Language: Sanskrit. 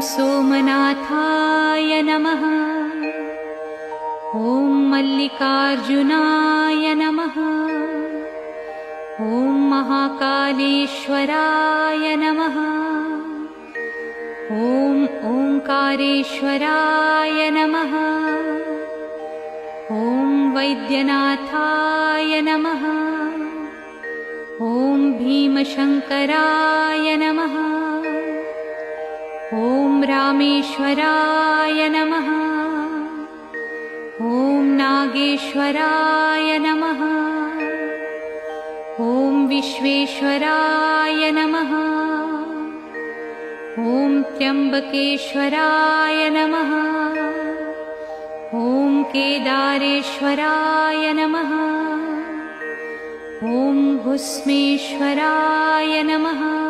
सोमनाथाय नमः। ॐ मल्लिकार्जुनाय नमः। ॐ महाकालेश्वराय नमः। ॐ ओंकारेश्वराय नमः। ॐ वैद्यनाथाय नमः। ॐ भीमशंकराय नमः। ॐ रामेश्वराय नमः। ॐ नागेश्वराय नमः। ॐ विश्वेश्वराय नमः। ॐ त्र्यंबकेश्वराय नमः। ॐ केदारेश्वराय नमः। ॐ भुस्मेश्वराय नमः।